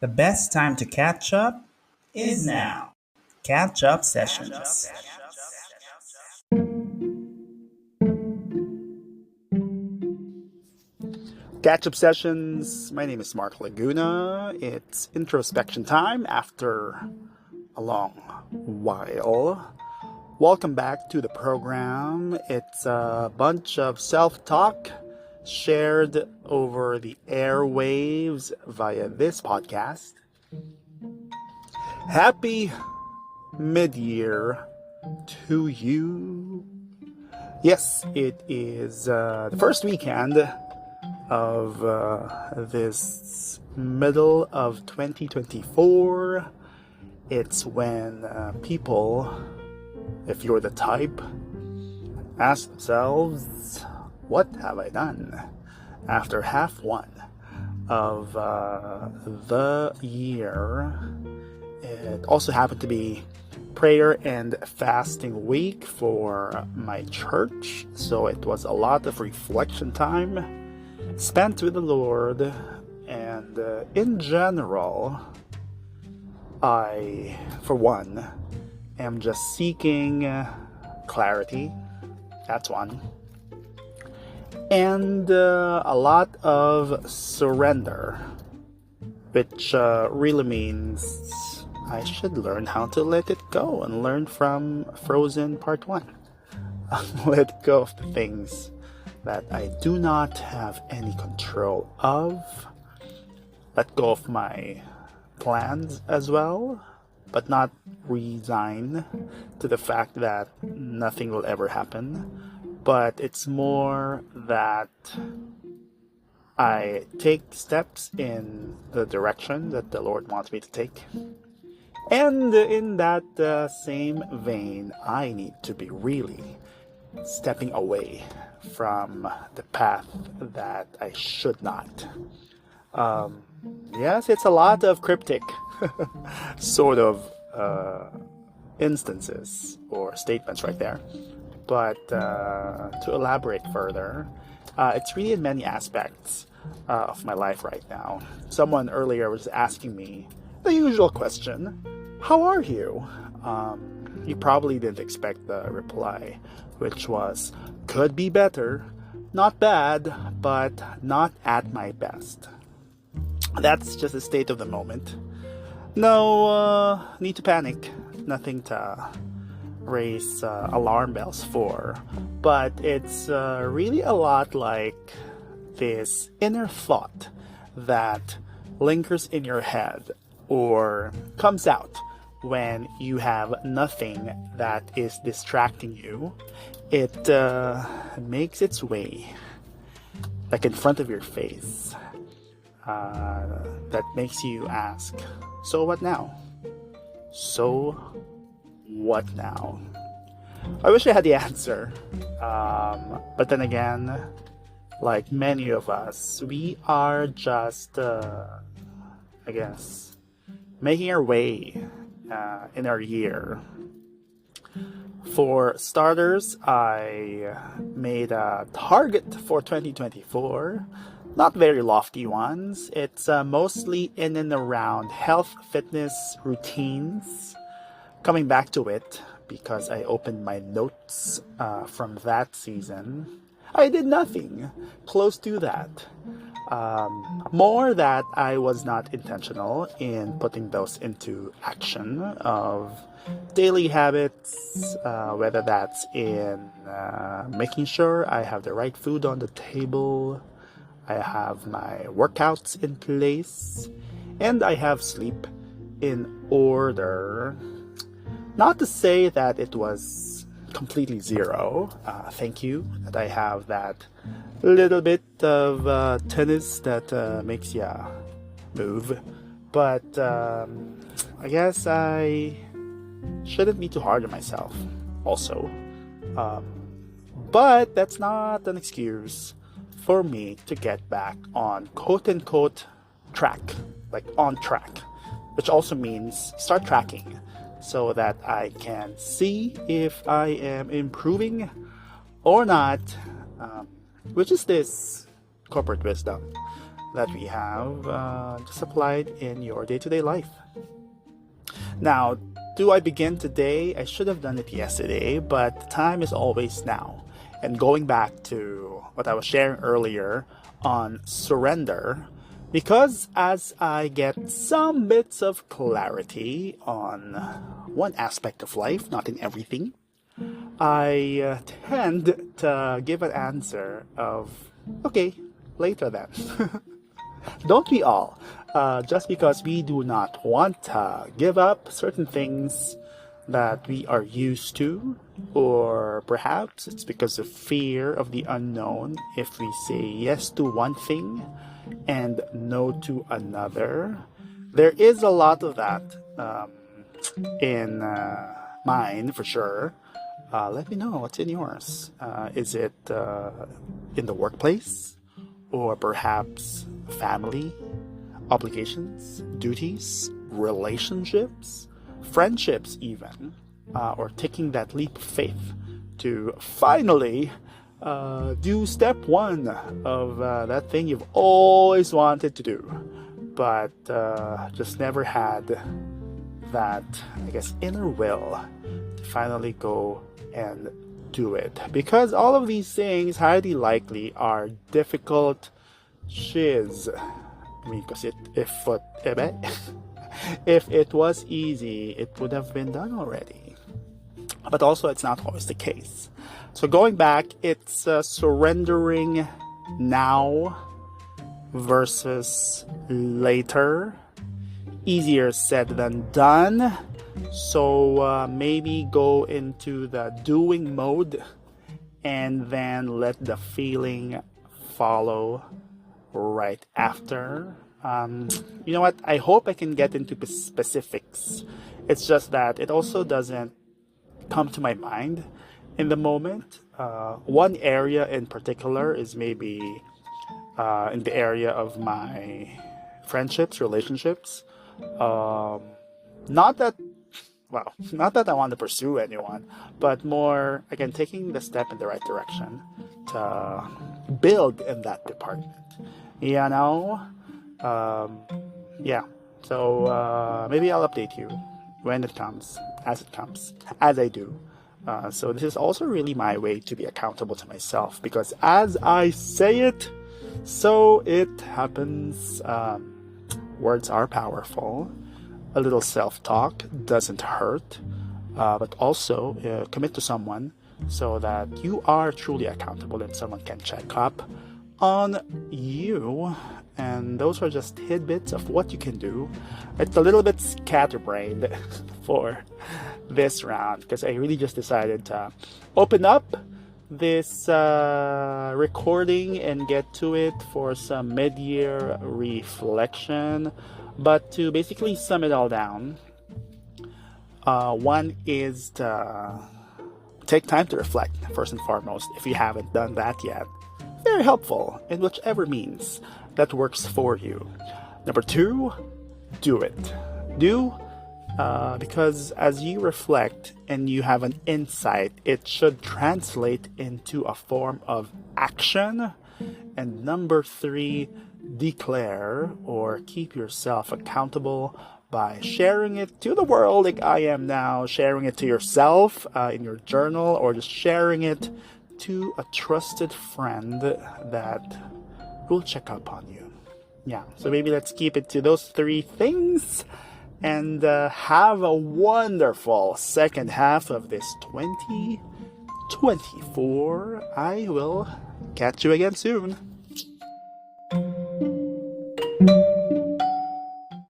The best time to catch up is now. Catch up sessions. Catch up sessions. My name is Mark Laguna. It's introspection time after a long while. Welcome back to the program. It's a bunch of self talk shared over the airwaves via this podcast. Happy mid year to you. Yes, it is the first weekend of this middle of 2024. It's when people, if you're the type, ask themselves, what have I done after half one of the year? It also happened to be prayer and fasting week for my church, so it was a lot of reflection time spent with the Lord, and in general, I, for one, am just seeking clarity. That's one. And a lot of surrender, which really means I should learn how to let it go and learn from Frozen Part 1. Let go of the things that I do not have any control of. Let go of my plans as well, but not resign to the fact that nothing will ever happen. But it's more that I take steps in the direction that the Lord wants me to take. And in that same vein, I need to be really stepping away from the path that I should not. Yes, it's a lot of cryptic sort of instances or statements right there. But to elaborate further, it's really in many aspects of my life right now. Someone earlier was asking me the usual question, how are you? You probably didn't expect the reply, which was, could be better, not bad, but not at my best. That's just the state of the moment. No need to panic, nothing to raise alarm bells for, but it's really a lot like this inner thought that lingers in your head or comes out when you have nothing that is distracting you. It makes its way like in front of your face, that makes you ask, so what now? So what now? I wish I had the answer, but then again, like many of us, we are just I guess making our way in our year. For starters, I made a target for 2024. Not very lofty ones. It's mostly in and around health, fitness, routines. Coming back to it, because I opened my notes from that season, I did nothing close to that. More that I was not intentional in putting those into action of daily habits, whether that's in making sure I have the right food on the table, I have my workouts in place, and I have sleep in order. Not to say that it was completely zero. Thank you that I have that little bit of tennis that makes you move. But I guess I shouldn't be too hard on myself also. But that's not an excuse for me to get back on quote-unquote track, like on track, which also means start tracking so that I can see if I am improving or not, which is this corporate wisdom that we have just applied in your day-to-day life. Now, do I begin today? I should have done it yesterday, but the time is always now. And going back to what I was sharing earlier on surrender, because as I get some bits of clarity on one aspect of life, not in everything, I tend to give an answer of, okay, later then. Don't we all? Just because we do not want to give up certain things that we are used to, or perhaps it's because of fear of the unknown. If we say yes to one thing and no to another, there is a lot of that in mine for sure. Let me know what's in yours. Is it in the workplace, or perhaps family, obligations, duties, relationships, friendships even, or taking that leap of faith to finally do step one of that thing you've always wanted to do, but just never had that, I guess, inner will to finally go and do it. Because all of these things highly likely are difficult shiz. I mean, because if it was easy, it would have been done already. But also, it's not always the case. So going back, it's surrendering now versus later. Easier said than done. So maybe go into the doing mode and then let the feeling follow right after. You know what? I hope I can get into specifics. It's just that it also doesn't come to my mind in the moment. One area in particular is maybe in the area of my friendships, relationships. Not that I want to pursue anyone, but more, again, taking the step in the right direction to build in that department. You know? Yeah. So maybe I'll update you when it comes, as I do. So this is also really my way to be accountable to myself, because as I say it, so it happens. Words are powerful. A little self-talk doesn't hurt, but also commit to someone so that you are truly accountable and someone can check up on you. And those are just tidbits of what you can do. It's a little bit scatterbrained for this round, because I really just decided to open up this recording and get to it for some mid-year reflection. But to basically sum it all down, one is to take time to reflect, first and foremost, if you haven't done that yet. Very helpful in whichever means that works for you. Number two, do it. Because as you reflect and you have an insight, it should translate into a form of action. And number three, declare or keep yourself accountable by sharing it to the world, like I am now, sharing it to yourself in your journal, or just sharing it to a trusted friend that will check up on you. Yeah, so maybe let's keep it to those three things, and have a wonderful second half of this 2024. I will catch you again soon.